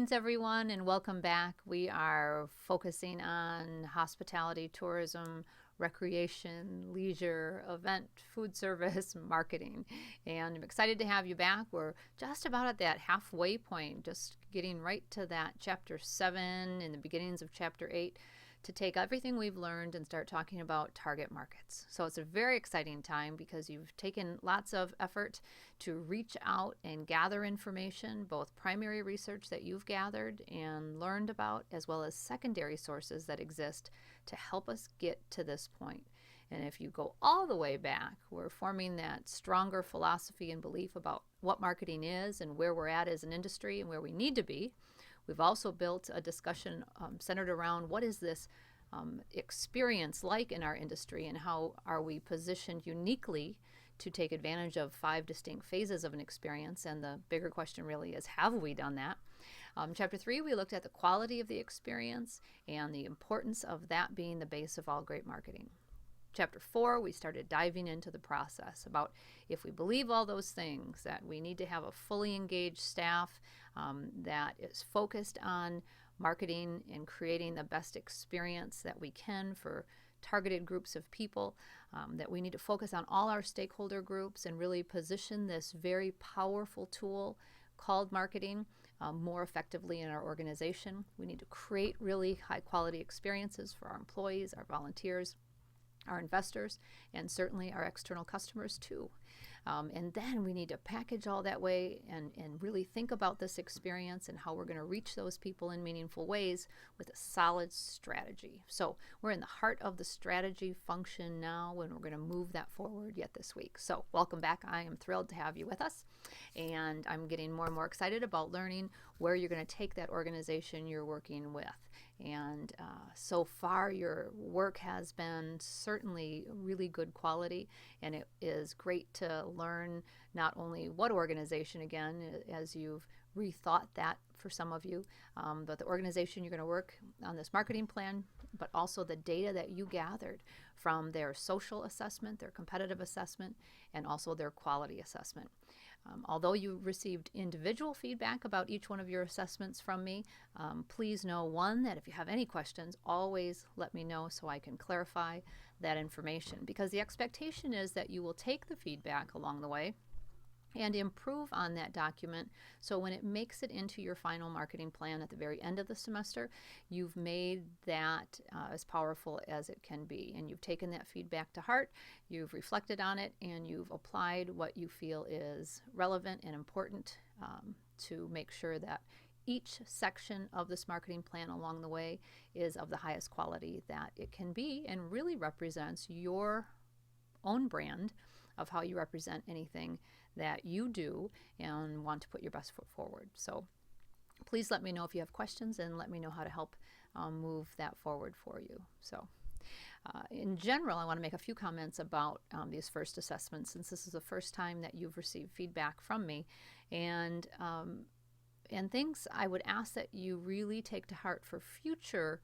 Greetings, everyone, and welcome back. We are focusing on hospitality, tourism, recreation, leisure, event, food service, marketing. And I'm excited to have you back. We're just about at that halfway point, just getting right to that chapter 7 and the beginnings of chapter 8 to take everything we've learned and start talking about target markets. So it's a very exciting time because you've taken lots of effort to reach out and gather information, both primary research that you've gathered and learned about, as well as secondary sources that exist to help us get to this point. And if you go all the way back, we're forming that stronger philosophy and belief about what marketing is and where we're at as an industry and where we need to be. We've also built a discussion centered around what is this experience like in our industry and how are we positioned uniquely to take advantage of 5 distinct phases of an experience. And the bigger question really is, have we done that? Chapter 3, we looked at the quality of the experience and the importance of that being the base of all great marketing. Chapter 4, we started diving into the process about if we believe all those things, that we need to have a fully engaged staff that is focused on marketing and creating the best experience that we can for targeted groups of people, that we need to focus on all our stakeholder groups and really position this very powerful tool called marketing more effectively in our organization. We need to create really high quality experiences for our employees, our volunteers, our investors, and certainly our external customers too. And then we need to package all that way and really think about this experience and how we're going to reach those people in meaningful ways with a solid strategy. So we're in the heart of the strategy function now, and we're going to move that forward yet this week. So welcome back. I am thrilled to have you with us, and I'm getting more and more excited about learning where you're going to take that organization you're working with. And so far your work has been certainly really good quality, and it is great to learn not only what organization, again, as you've rethought that for some of you, but the organization you're going to work on this marketing plan, but also the data that you gathered from their social assessment, their competitive assessment, and also their quality assessment. Although you received individual feedback about each one of your assessments from me, please know, one, that if you have any questions, always let me know so I can clarify that information, because the expectation is that you will take the feedback along the way and improve on that document, so when it makes it into your final marketing plan at the very end of the semester, you've made that as powerful as it can be, and you've taken that feedback to heart, you've reflected on it, and you've applied what you feel is relevant and important to make sure that each section of this marketing plan along the way is of the highest quality that it can be and really represents your own brand of how you represent anything that you do and want to put your best foot forward. So please let me know if you have questions and let me know how to help move that forward for you. So in general, I want to make a few comments about these first assessments, since this is the first time that you've received feedback from me, and things I would ask that you really take to heart for future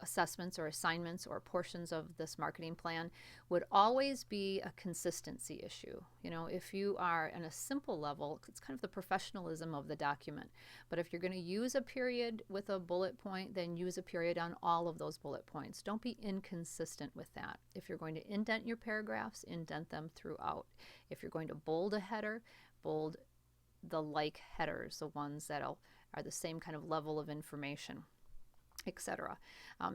assessments or assignments or portions of this marketing plan would always be a consistency issue. You know, if you are in a simple level, it's kind of the professionalism of the document. But if you're going to use a period with a bullet point, then use a period on all of those bullet points. Don't be inconsistent with that. If you're going to indent your paragraphs, indent them throughout. If you're going to bold a header, bold the like headers, the ones that are the same kind of level of information, etc.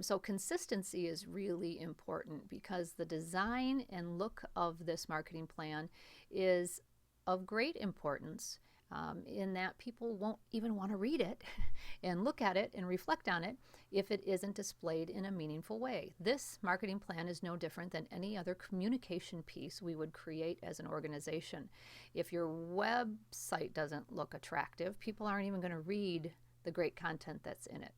So consistency is really important, because the design and look of this marketing plan is of great importance in that people won't even want to read it and look at it and reflect on it if it isn't displayed in a meaningful way. This marketing plan is no different than any other communication piece we would create as an organization. If your website doesn't look attractive, people aren't even going to read the great content that's in it.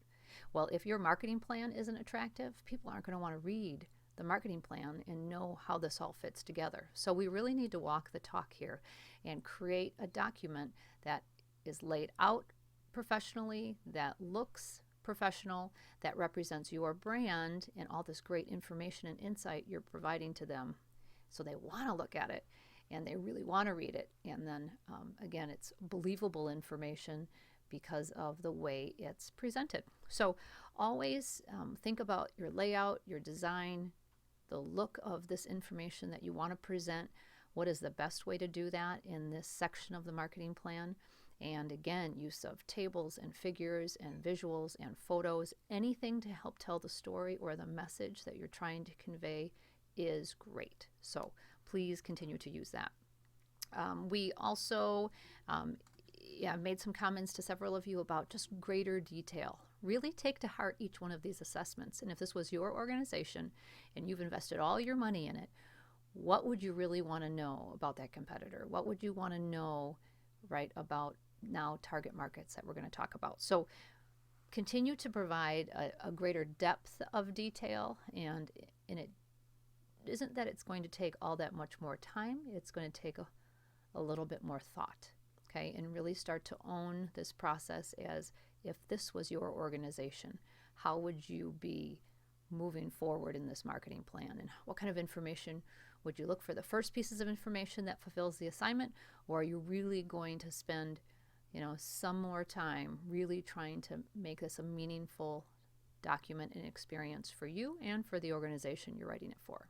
Well, if your marketing plan isn't attractive, people aren't going to want to read the marketing plan and know how this all fits together. So we really need to walk the talk here and create a document that is laid out professionally, that looks professional, that represents your brand and all this great information and insight you're providing to them. So they want to look at it and they really want to read it. And then again, it's believable information, because of the way it's presented. So always think about your layout, your design, the look of this information that you want to present. What is the best way to do that in this section of the marketing plan? And again, use of tables and figures and visuals and photos, anything to help tell the story or the message that you're trying to convey is great. So please continue to use that. We also made some comments to several of you about just greater detail. Really take to heart each one of these assessments. And if this was your organization and you've invested all your money in it, what would you really want to know about that competitor? What would you want to know, right, about now target markets that we're going to talk about? So continue to provide a greater depth of detail, and it isn't that it's going to take all that much more time. It's going to take a little bit more thought, okay, and really start to own this process as if this was your organization. How would you be moving forward in this marketing plan, and what kind of information would you look for? The first pieces of information that fulfills the assignment, or are you really going to spend some more time really trying to make this a meaningful document and experience for you and for the organization you're writing it for?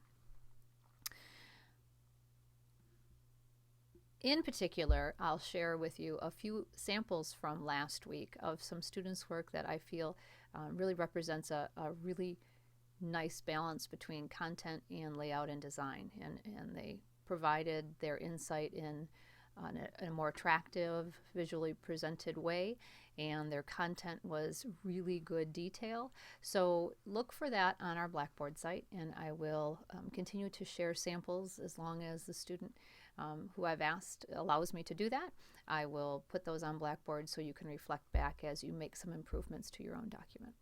In particular, I'll share with you a few samples from last week of some students' work that I feel really represents a really nice balance between content and layout and design. And they provided their insight in a more attractive, visually presented way, and their content was really good detail. So look for that on our Blackboard site, and I will continue to share samples as long as the student who I've asked allows me to do that. I will put those on Blackboard so you can reflect back as you make some improvements to your own document.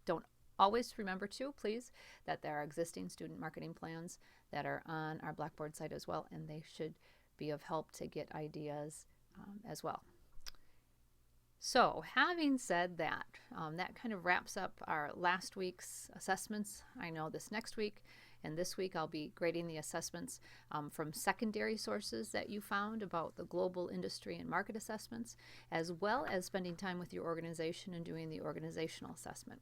Don't always remember too, please, that there are existing student marketing plans that are on our Blackboard site as well, and they should be of help to get ideas as well. So having said that, that kind of wraps up our last week's assessments. I know this next week and this week I'll be grading the assessments from secondary sources that you found about the global industry and market assessments, as well as spending time with your organization and doing the organizational assessment.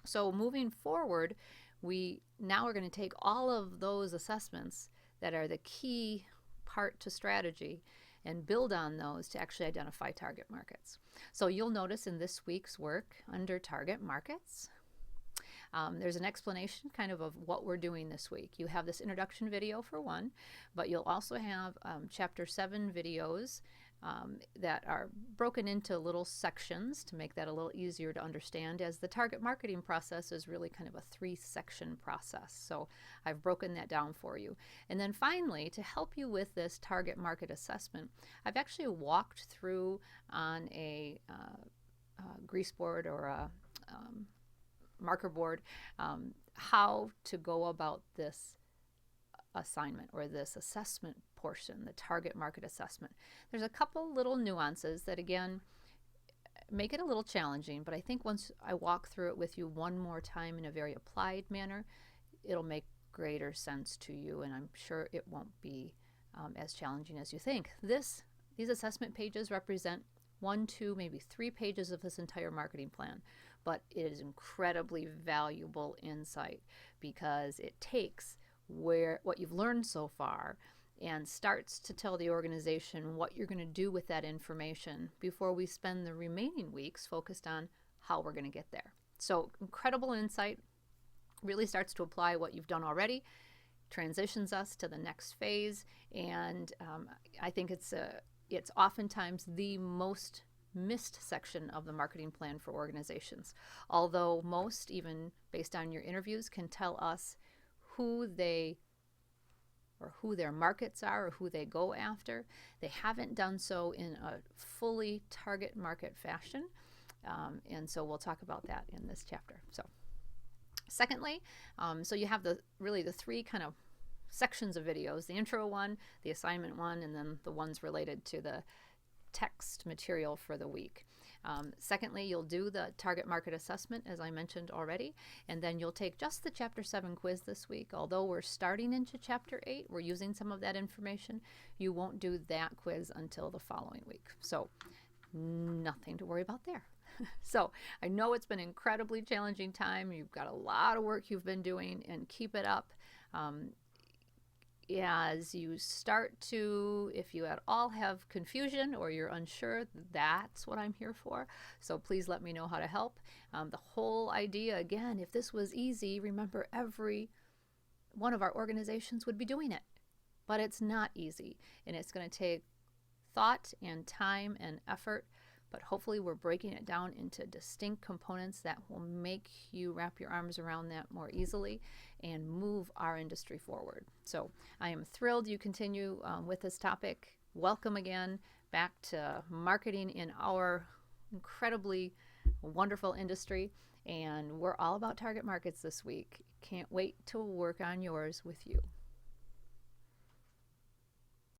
So moving forward, we now are going to take all of those assessments that are the key part to strategy and build on those to actually identify target markets. So you'll notice in this week's work under target markets, there's an explanation kind of what we're doing this week. You have this introduction video for one, but you'll also have Chapter 7 videos that are broken into little sections to make that a little easier to understand, as the target marketing process is really kind of a 3-section process. So I've broken that down for you. And then finally, to help you with this target market assessment, I've actually walked through on a grease board or a marker board how to go about this assignment or this assessment portion, the target market assessment. There's a couple little nuances that again make it a little challenging, but I think once I walk through it with you one more time in a very applied manner, it'll make greater sense to you, and I'm sure it won't be as challenging as you think. These assessment pages represent 1, 2, maybe 3 pages of this entire marketing plan, but it is incredibly valuable insight because it takes what you've learned so far and starts to tell the organization what you're going to do with that information before we spend the remaining weeks focused on how we're going to get there. So incredible insight, really starts to apply what you've done already, transitions us to the next phase, and I think it's oftentimes the most missed section of the marketing plan for organizations. Although most, even based on your interviews, can tell us who their markets are or who they go after, they haven't done so in a fully target market fashion. And so we'll talk about that in this chapter. So secondly, so you have the 3 kind of sections of videos, the intro one, the assignment one, and then the ones related to the text material for the week. Secondly, you'll do the target market assessment, as I mentioned already, and then you'll take just the Chapter 7 quiz this week. Although we're starting into Chapter 8, we're using some of that information, you won't do that quiz until the following week. So nothing to worry about there. So I know it's been an incredibly challenging time. You've got a lot of work you've been doing, and keep it up. Um, as you start to, if you at all have confusion or you're unsure, that's what I'm here for. So please let me know how to help. The whole idea, again, if this was easy, remember every one of our organizations would be doing it. But it's not easy, and it's going to take thought and time and effort. But hopefully we're breaking it down into distinct components that will make you wrap your arms around that more easily and move our industry forward. So I am thrilled you continue with this topic. Welcome again back to marketing in our incredibly wonderful industry. And we're all about target markets this week. Can't wait to work on yours with you.